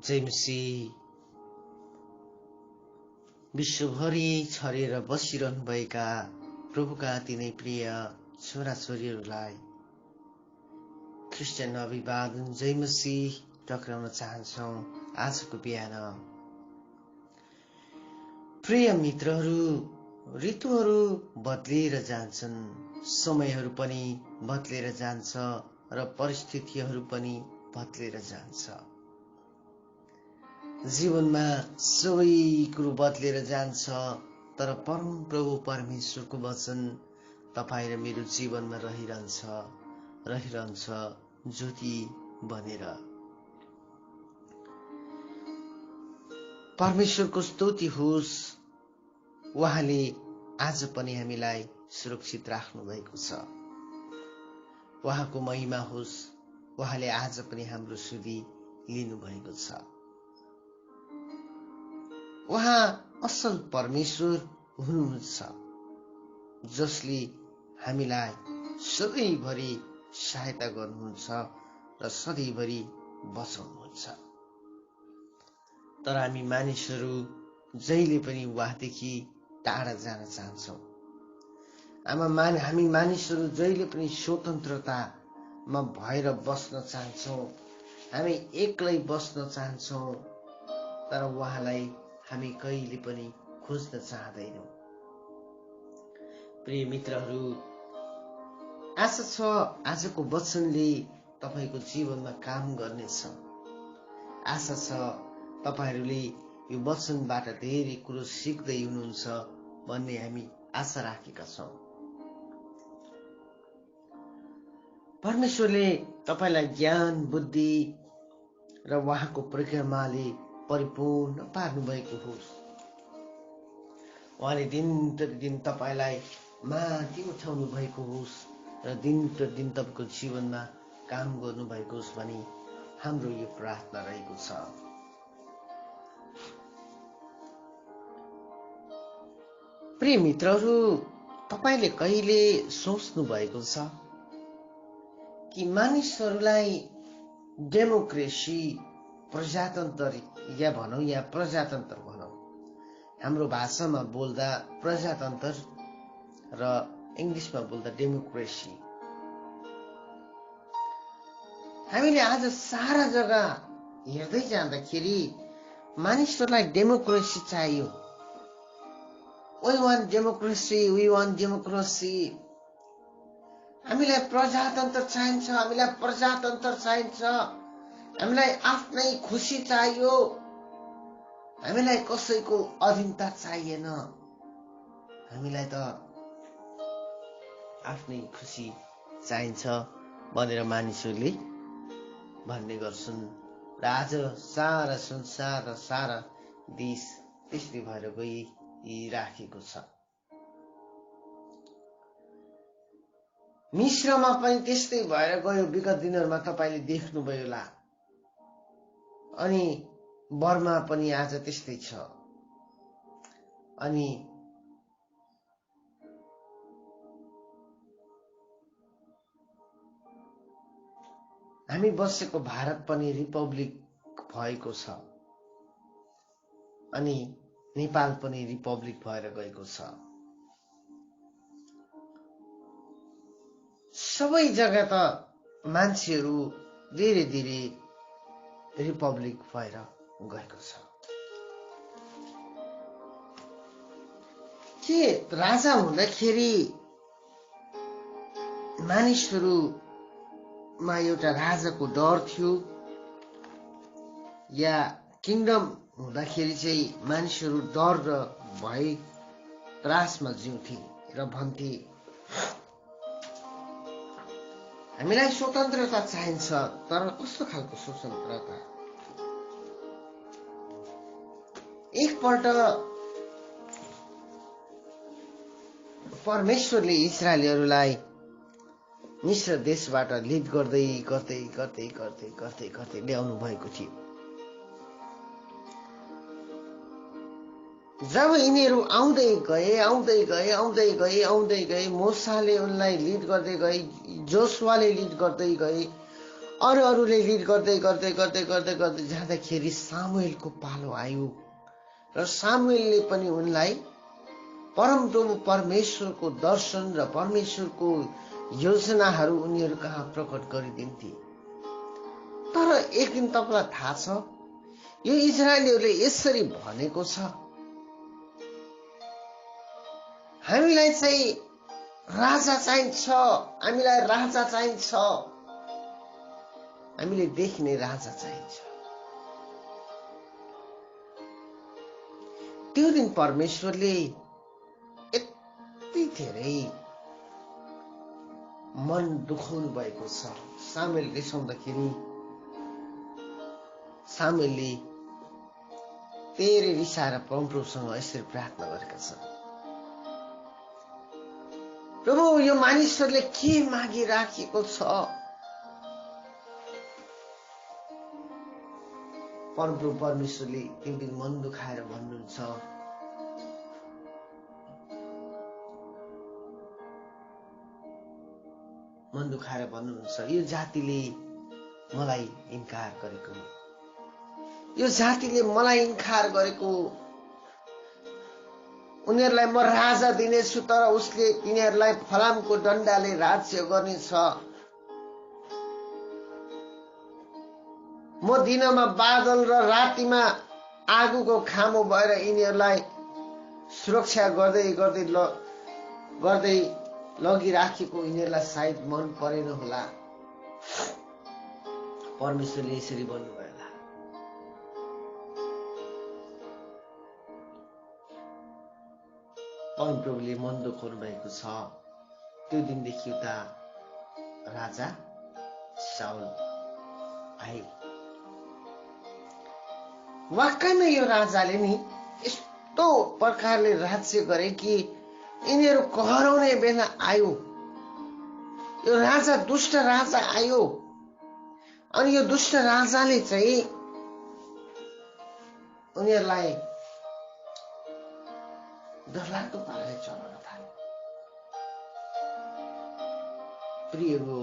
जय मसीह। विश्वभरि छरेर बसिरहनुभएका प्रभुका अति नै प्रिय छोराछोरीहरूलाई क्रिस्चियन अभिवादन जय मसीह टक्राउन चाहन्छौँ आजको बिहान। प्रिय मित्रहरू, ऋतुहरू बदलिएर जान्छन्, समयहरू पनि बदलेर जान्छ र परिस्थितिहरू पनि बदलेर जान्छ। जीवनमा सबै कुरो बदलेर जान्छ, तर परम प्रभु परमेश्वरको वचन तपाईँ र मेरो जीवनमा रहिरहन्छ ज्योति बनेर। परमेश्वरको स्तुति होस्, उहाँले आज पनि हामीलाई सुरक्षित राख्नु भएको छ। उहाँको महिमा होस्, उहाँले आज पनि हाम्रो सुधि लिनु भएको छ। उहाँ असल परमेश्वर हुनुहुन्छ, जसले हामीलाई सधैँभरि सहायता गर्नुहुन्छ र सधैँभरि बचाउनुहुन्छ। तर हामी मानिसहरू जहिले पनि उहाँदेखि टाढा जान चाहन्छौँ। हामी मानिसहरू जहिले पनि स्वतन्त्रतामा भएर बस्न चाहन्छौँ। हामी एक्लै बस्न चाहन्छौँ, तर उहाँलाई हामी कहिले पनि खोज्न चाहदैनौँ। प्रिय मित्रहरू, आशा छ आजको वचनले तपाईको जीवनमा काम गर्नेछ। आशा छ तपाईहरूले यो वचनबाट धेरै कुरो सिक्दै हुनुहुन्छ भन्ने हामी आशा राखेका छौँ। परमेश्वरले तपाईलाई ज्ञान, बुद्धि र उहाँको परिक्रमाले परिपूर्ण पार्नु भएको होस्। उहाँले दिन प्रतिदिन तपाईलाई माथि उठाउनु भएको होस् र दिन प्रतिदिन तपाईको जीवनमा काम गर्नु भएको होस् भनी हाम्रो यो प्रार्थना रहेको छ। प्रिय मित्रहरू, तपाईले कहिले सोच्नु भएको छ कि मानिसहरूलाई डेमोक्रेसी, प्रजातन्त्र या भनौँ या प्रजातन्त्र भनौँ, हाम्रो भाषामा बोल्दा प्रजातन्त्र र इङ्ग्लिसमा बोल्दा डेमोक्रेसी, हामीले आज सारा जग्गा हेर्दै जाँदाखेरि मानिसहरूलाई डेमोक्रेसी चाहियो। We want democracy, we want democracy. हामीलाई प्रजातन्त्र चाहिन्छ, हामीलाई प्रजातन्त्र चाहिन्छ, हामीलाई आफ्नै खुसी चाहियो, हामीलाई कसैको अधीनता चाहिएन, हामीलाई त आफ्नै खुसी चाहिन्छ भनेर मानिसहरूले भन्ने गर्छन्। र आज सारा संसार र सारा देश त्यस्तै भएर गइराखेको छ। मिश्रमा पनि त्यस्तै भएर गयो, विगत दिनहरूमा तपाईले देख्नुभयो होला। अनि बर्मा पनि आज त्यस्तै छ। अनि हामी बसेको भारत पनि रिपब्लिक भएको छ। अनि नेपाल पनि रिपब्लिक भएर गएको छ। सबै जग्गा त मान्छेहरू धीरे धीरे रिपब्लिक भएर गएको छ। के राजा हुँदाखेरि मानिसहरूमा एउटा राजाको डर थियो, या किङडम हुँदाखेरि चाहिँ मानिसहरू डर र भय त्रासमा जिउँथे र भन्थे हामीलाई स्वतन्त्रता चाहिन्छ। तर कस्तो खालको स्वतन्त्रता? एकपल्ट परमेश्वरले इस्राएलीहरूलाई मिस्र देशबाट लिड गर्दै ल्याउनु भएको थियो। जब यिनीहरू आउँदै गए, मोसाले उनलाई लिड गर्दै गए, जोसुवाले लिड गर्दै गए, अरूले लिड गर्दै गर्दै गर्दै गर्दै गर्दै जाँदाखेरि सामुएलको पालो आयो र सामुएलले पनि उनलाई परमप्रभु परमेश्वरको दर्शन र परमेश्वरको योजनाहरू उनीहरू कहाँ प्रकट गरिदिन्थे। तर एक दिन तपाईलाई थाहा छ यो इजरायलीहरूले यसरी भनेको छ, हामीलाई चाहिँ राजा चाहिन्छ, हामीलाई राजा चाहिन्छ, हामीले देख्ने राजा चाहिन्छ। त्यो दिन परमेश्वरले यति धेरै मन दुखाउनु भएको छ। सामुएल रिसाउँदाखेरि सामुएलले धेरै रिसाएर परमप्रभुसँग यसरी प्रार्थना गरेका छन्, प्रभु यो मानिसहरूले के मागिराखेको छ? परमप्रभु परमेश्वरले त्यो दिन मन दुखाएर भन्नुहुन्छ, यो जातिले मलाई इन्कार गरेको, यो जातिले मलाई इन्कार गरेको, उनीहरूलाई म राजा दिनेछु, तर उसले तिनीहरूलाई फलामको डन्डाले राज्य गर्नेछ। म दिनमा बादल र रातिमा आगोको खामो भएर यिनीहरूलाई सुरक्षा गर्दै गर्दै गर्दै लगिराखेको यिनीहरूलाई सायद मन परेन होला। परमेश्वरले यसरी भन्नुभयो। परमप्रभुले मन दुखाउनु भएको छ। त्यो दिनदेखि उता राजा शाउल आए। वाकैमा यो राजाले नि यस्तो प्रकारले राज्य गरे कि यिनीहरू कहराउने बेला आयो। यो राजा दुष्ट राजा आयो अनि यो दुष्ट राजाले चाहिँ उनीहरूलाई डरलाग्दो पाराले चलाउन थाल्यो। प्रियहरू,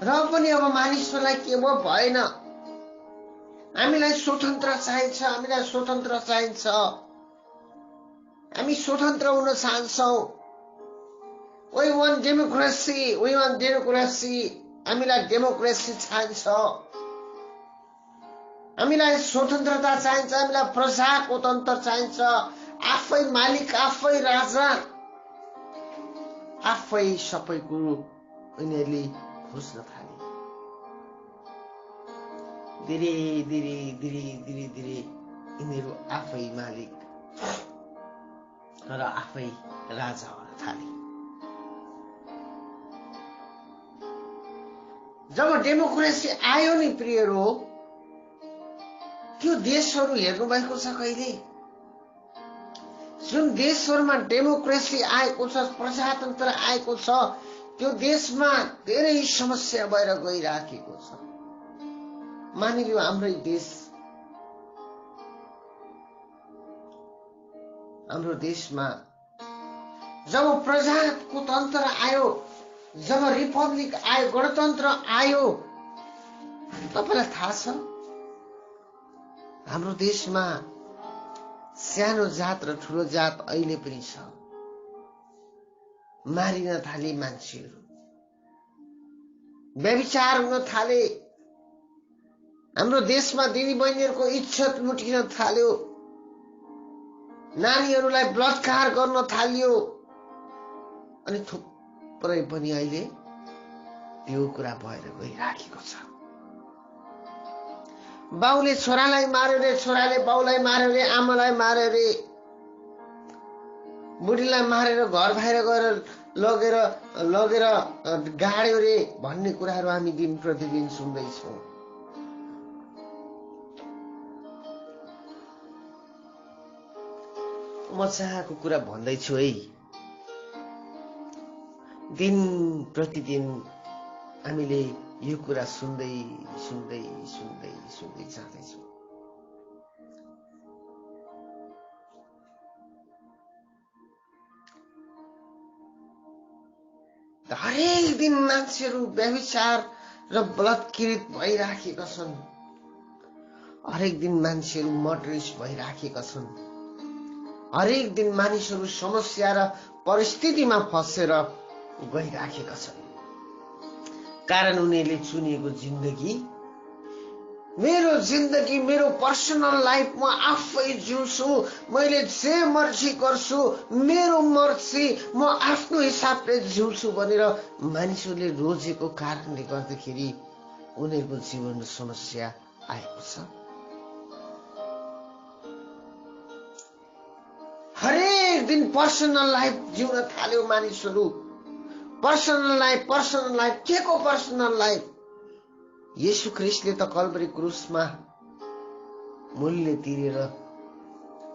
र पनि अब मानिसहरूलाई के भयो भएन, हामीलाई स्वतन्त्र चाहिन्छ, हामीलाई स्वतन्त्र चाहिन्छ, हामी स्वतन्त्र हुन चाहन्छौँ। We want democracy, we want democracy, हामीलाई डेमोक्रेसी चाहिन्छ, हामीलाई स्वतन्त्रता चाहिन्छ, हामीलाई प्रजाको तन्त्र चाहिन्छ, आफै मालिक, आफै राजा, आफै सबै कुरो उनीहरूले खोज्न थाले। धीरे धीरे धीरे धीरे धीरे यिनीहरू आफै मालिक र आफै राजा हुन थाले। जब डेमोक्रेसी आयो नि प्रियहरू, त्यो देशहरू हेर्नु भएको छ कहिले? जुन देशहरूमा डेमोक्रेसी आएको छ, प्रजातन्त्र आएको छ, त्यो देशमा धेरै समस्या भएर गइराखेको छ। मानिलियो हाम्रै देश, हाम्रो देशमा जब प्रजाको तन्त्र आयो, जब रिपब्लिक आयो, गणतन्त्र आयो, तपाईलाई थाहा छ हाम्रो देशमा सानो जात र ठुलो जात अहिले पनि छ। मारिन थाले मान्छेहरू, व्यभिचार हुन थाले, हाम्रो देशमा दिदी बहिनीहरूको इज्जत लुटिन थाल्यो, नानीहरूलाई बलात्कार गर्न थाल्यो, अनि थुप्रै पनि अहिले त्यो कुरा भएर गइराखेको छ। बाउले छोरालाई मार्यो रे, छोराले बाउलाई मार्यो रे, आमालाई मार्यो रे, बुढीलाई मारेर घर बाहिर गएर लगेर गाड्यो रे भन्ने कुराहरू हामी दिन प्रतिदिन सुन्दैछौँ। मजाको कुरा भन्दैछु है, दिन प्रतिदिन हामीले यो कुरा सुन्दै सुन्दै सुन्दै सुन्दै जाँदैछौँ। हरेक दिन मान्छेहरू व्यभिचार र बलात्कृत भइराखेका छन्। हरेक दिन मान्छेहरू मर्डरिस्ट भइराखेका छन्। हरेक दिन मानिसहरू समस्या र परिस्थितिमा फसेर गइराखेका छन्। कारण उनीहरूले चुनेको जिन्दगी, मेरो जिन्दगी, मेरो पर्सनल लाइफ म आफै जिउँछु, मैले जे मर्जी गर्छु, मेरो मर्जी, म आफ्नो हिसाबले जिउँछु भनेर मानिसहरूले रोजेको कारणले गर्दाखेरि उनीहरूको जीवनमा समस्या आएको छ। हरेक दिन पर्सनल लाइफ जिउन थाल्यो मानिसहरू। पर्सनल लाइफ के को पर्सनल लाइफ? येशू ख्रीष्टले त कल्भरी क्रुसमा मूल्य तिरेर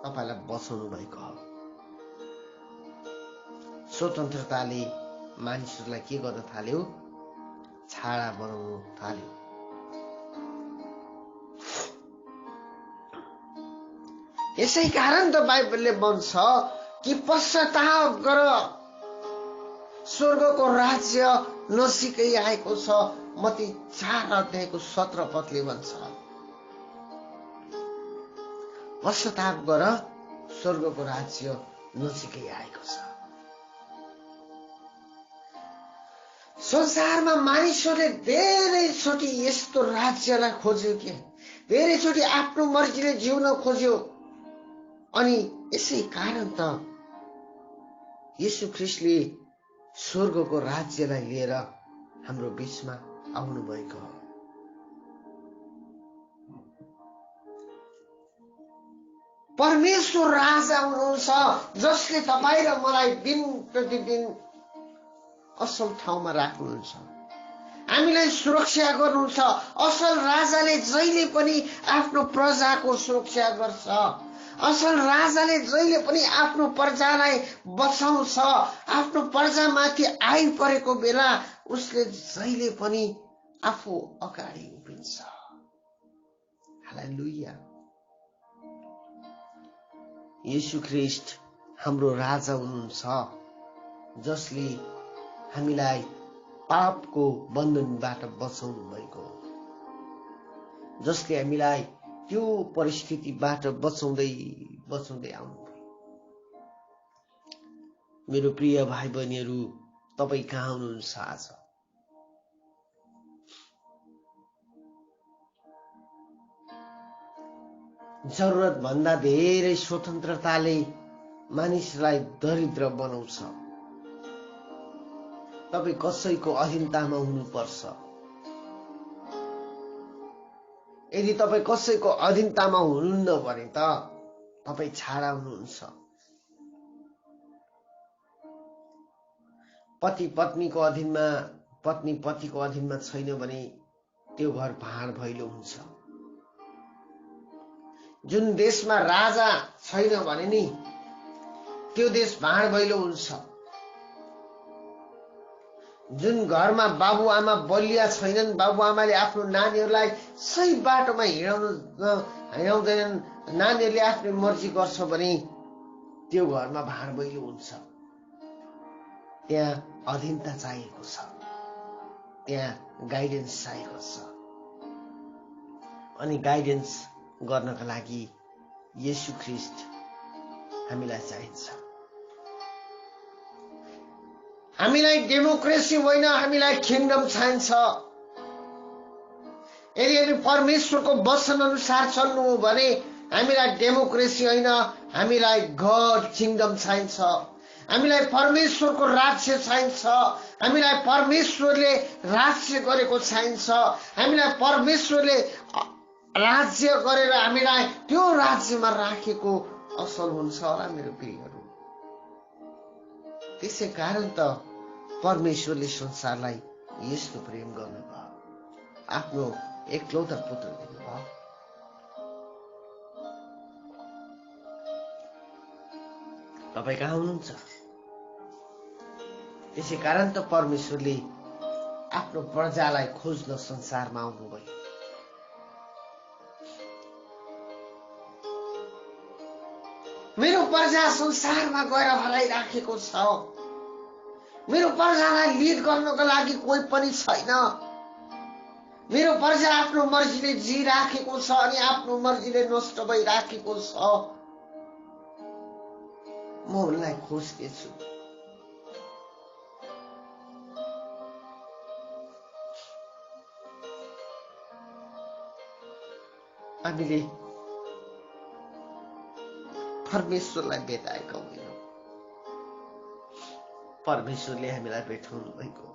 तपाईलाई बचाउनु भएको हो। स्वतन्त्रताले मानिसहरूलाई के गर्न थाल्यो? छाडा बनाउनु थाल्यो। यसै कारण त बाइबलले भन्छ कि पश्चाताप गर, स्वर्गको राज्य नजिकै आएको छ। मत्ती 4:17 पदले भन्छ, पश्चाताप गर, स्वर्गको राज्य नजिकै आएको छ। संसारमा मानिसहरूले धेरैचोटि यस्तो राज्यलाई खोज्यो कि धेरैचोटि आफ्नो मर्जीले जिउन खोज्यो। अनि यसै कारण त येशू ख्रीष्टले स्वर्गको राज्यलाई लिएर हाम्रो बीचमा आउनु भएको हो। परमेश्वर राजा हुनुहुन्छ जसले तपाईँ र मलाई दिन प्रतिदिन असल ठाउँमा राख्नुहुन्छ, हामीलाई सुरक्षा गर्नुहुन्छ। असल राजाले जहिले पनि आफ्नो प्रजाको सुरक्षा गर्छ। असल राजाले जहिले पनि आफ्नो प्रजालाई बचाउँछ। आफ्नो प्रजामाथि आइपरेको बेला उसले जहिले पनि आफू अगाडि उभिन्छ। हालेलुया। येशू ख्रीष्ट हाम्रो राजा हुनुहुन्छ जसले हामीलाई पापको बन्धनबाट बचाउनु भएको, जसले हामीलाई त्यो परिस्थितिबाट बचाउँदै आउनुभयो। मेरो प्रिय भाइ बहिनीहरू, तपाईँ कहाँ हुनुहुन्छ आज? जरुरत भन्दा धेरै स्वतन्त्रताले मानिसलाई दरिद्र बनाउँछ। तपाईँ कसैको अधीनतामा हुनुपर्छ। यदि तपाईँ कसैको अधीनतामा हुनुहुन्न भने त तपाईँ छाडा हुनुहुन्छ। पति पत्नीको अधीनमा, पत्नी पतिको अधीनमा छैन भने त्यो घर भाँड भैलो हुन्छ। जुन देशमा राजा छैन भने नि त्यो देश भाँड भैलो हुन्छ। जुन घरमा बाबुआमा बलिया छैनन्, बाबुआमाले आफ्नो नानीहरूलाई सही बाटोमा हिँडाउँदैनन्, नानीहरूले आफ्नो मर्जी गर्छ भने त्यो घरमा भाँड भैलो हुन्छ। त्यहाँ अधीनता चाहिएको छ, त्यहाँ गाइडेन्स चाहिएको छ। अनि गाइडेन्स गर्नका लागि येशू ख्रीष्ट हामीलाई चाहिन्छ। हामीलाई डेमोक्रेसी होइन, हामीलाई किंगडम चाहिन्छ। यदि हामी परमेश्वरको वचन अनुसार चल्नु हो भने हामीलाई डेमोक्रेसी होइन, हामीलाई गॉड किंगडम चाहिन्छ। हामीलाई परमेश्वरको राज्य चाहिन्छ। हामीलाई परमेश्वरले राज्य गरेको चाहिन्छ। हामीलाई परमेश्वरले राज्य गरेर हामीलाई त्यो राज्यमा राखेको असल हुन्छ होला मेरो प्रियहरू। त्यसै कारण त परमेश्वरले संसारलाई यस्तो प्रेम गर्नुभयो, आफ्नो एकलौता पुत्र दिनुभयो। तपाईँ कहाँ हुनुहुन्छ? त्यसै कारण त परमेश्वरले आफ्नो प्रजालाई खोज्न संसारमा आउनुभयो। मेरो प्रजा संसारमा गएर हराइराखेको छ। मेरो प्रजालाई लिड गर्नको लागि कोही पनि छैन। मेरो प्रजा आफ्नो मर्जीले जिराखेको छ अनि आफ्नो मर्जीले नष्ट भइराखेको छ। म उनलाई खोज्दैछु। हामीले परमेश्वरलाई भेटाएका होइनौँ, परमेश्वरले हामीलाई भेटाउनु भएको।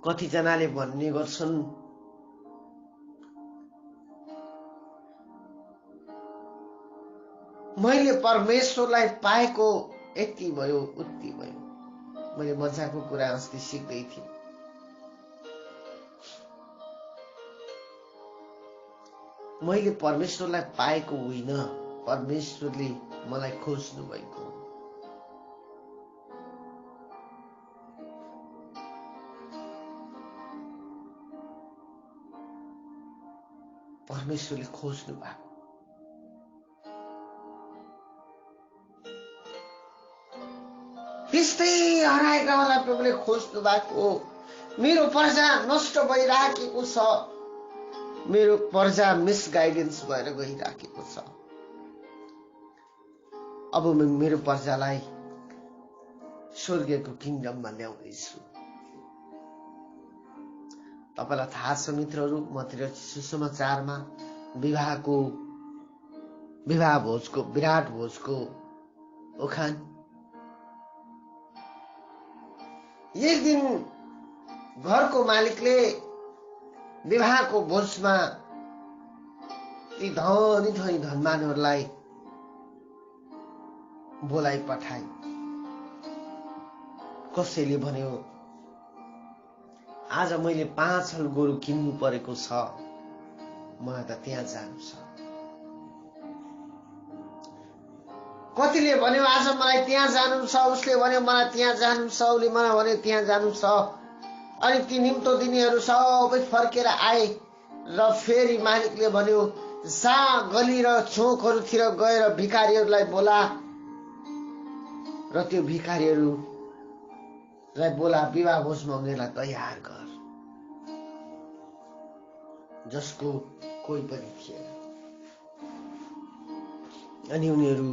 कतिजनाले भन्ने गर्छन् मैले परमेश्वरलाई पाएको यति भयो उति भयो। मैले मजाको कुरा अस्ति सिक्दै थिएँ। मैले परमेश्वरलाई पाएको होइन, परमेश्वरले मलाई खोज्नु भएको। परमेश्वरले खोज्नु भएको। त्यस्तै हराएकाहरूलाई प्रभुले खोज्नु भएको। मेरो प्रजा नष्ट भइराखेको छ, मेरो प्रजा मिसगाइडेन्स भएर गइराखेको छ। अब म मेरो प्रजालाई स्वर्गको किङडममा ल्याउँदैछु। तपाईलाई थाहा छ मित्रहरू, मतिर सुसमाचारमा विवाह भोजको विराट भोजको उखान। एक दिन घरको मालिकले विवाहको भोजमा ती धनी धनी धनमानहरूलाई बोलाइ पठाए। कसैले भन्यो आज मैले 5 हल गोरु किन्नु परेको छ, मलाई त त्यहाँ जानु छ। कतिले भन्यो आज मलाई त्यहाँ जानु छ, उसले भन्यो मलाई त्यहाँ जानु छ, उसले मलाई भन्यो त्यहाँ जानु छ। अनि ती निम्तो दिनेहरू सबै फर्केर आए र फेरि मालिकले भन्यो जा गली र चोकहरूतिर गएर भिखारीहरूलाई बोला र त्यो भिखारीहरूलाई बोला विवाह भोजमा उनीहरूलाई तयार गर, जसको कोही पनि थिएन। अनि उनीहरू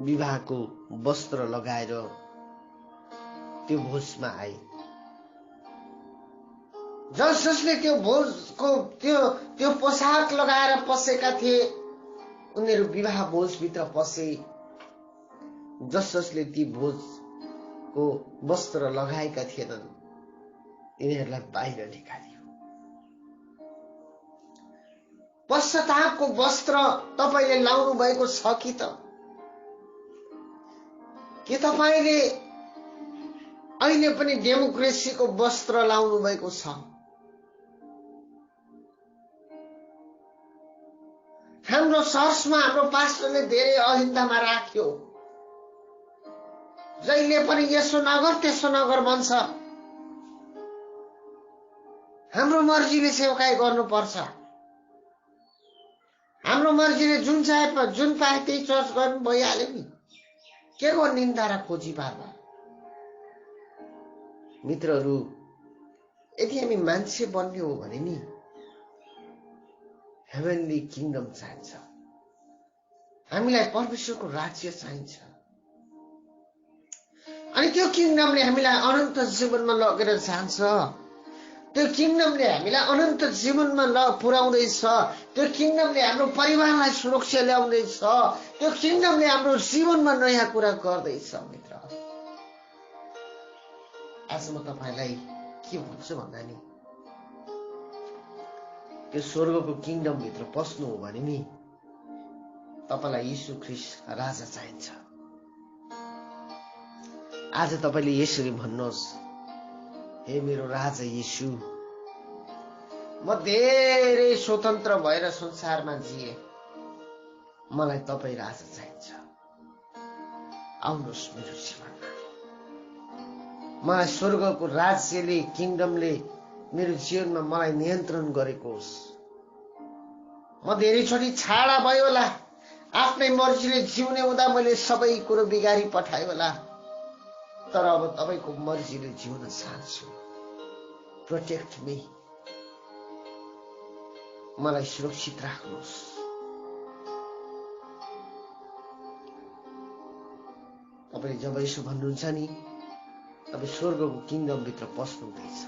विवाहको वस्त्र लगाएर त्यो भोजमा आए। जसले त्यो भोजको त्यो पोसाक लगाएर पसेका थिए उनीहरू विवाह भोजभित्र पसे। जसले ती भोजको वस्त्र लगाएका थिएनन् यिनीहरूलाई बाहिर निकालियो। पश्चातापको वस्त्र तपाईले लाउनु भएको छ कि त? के तपाईले अहिले पनि डेमोक्रेसीको वस्त्र लाउनु भएको छ? हाम्रो चर्चमा हाम्रो पास्टरले धेरै अहिंसामा राख्यो। जहिले पनि यसो नगर त्यसो नगर भन्छ। हाम्रो मर्जीले सेवकाई गर्नुपर्छ। हाम्रो मर्जीले जुन पाए त्यही चर्च गर्नु भइहाल्यो नि। के को निन्दा र खोजी पार्दा? मित्रहरू, यदि हामी मान्छे बन्ने हो भने नि हेभेनली किङडम चाहिन्छ। हामीलाई परमेश्वरको राज्य चाहिन्छ। अनि त्यो किङडमले हामीलाई अनन्त जीवनमा लगेर जान्छ। त्यो किङडमले हामीलाई अनन्त जीवनमा पुर्याउँदैछ। त्यो किङडमले हाम्रो परिवारलाई सुरक्षा ल्याउँदैछ। त्यो किङडमले हाम्रो जीवनमा नयाँ कुरा गर्दैछ। मित्र, आज म तपाईलाई के भन्छु भन्दा नि, त्यो स्वर्गको किङडम भित्र पस्नु हो भने नि तपाईलाई यीशु ख्रीष्ट राजा चाहिन्छ। आज तपाईले यसरी भन्नुहोस्, हे मेरो राजा यीशु, म धेरै स्वतन्त्र भएर संसारमा जिए, मलाई तपाई राजा चाहिन्छ। आउनुहोस् मेरो जीवनमा। मलाई स्वर्गको राज्यले किङडमले मेरो जीवनमा मलाई नियन्त्रण गरेको होस्। म धेरैचोटि छाडा भयो होला, आफ्नै मर्जीले जिउने हुँदा मैले सबै कुरो बिगारी पठाएँ होला। तर अब तपाईको मर्जीले जिउन चाहन्छु। प्रोटेक्ट मी, मलाई सुरक्षित राख्नुहोस्। तपाईले जब यसो भन्नुहुन्छ नि, तपाईँ स्वर्गको किङडम भित्र पस्नुहुँदैछ।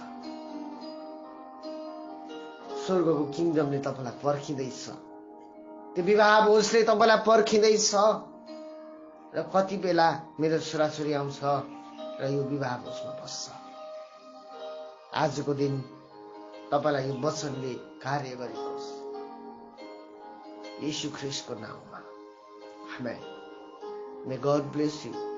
स्वर्गको किङडमले तपाईलाई पर्खिँदैछ। त्यो विवाह भोजले तपाईलाई पर्खिँदैछ। र कति बेला मेरो छोराछोरी आउँछ र यो विवाह भोजमा बस्छ। आजको दिन तपाईलाई यो वचनले कार्य गरेकोस्। यीशु ख्रीष्टको नाममा आमेन। May God bless you.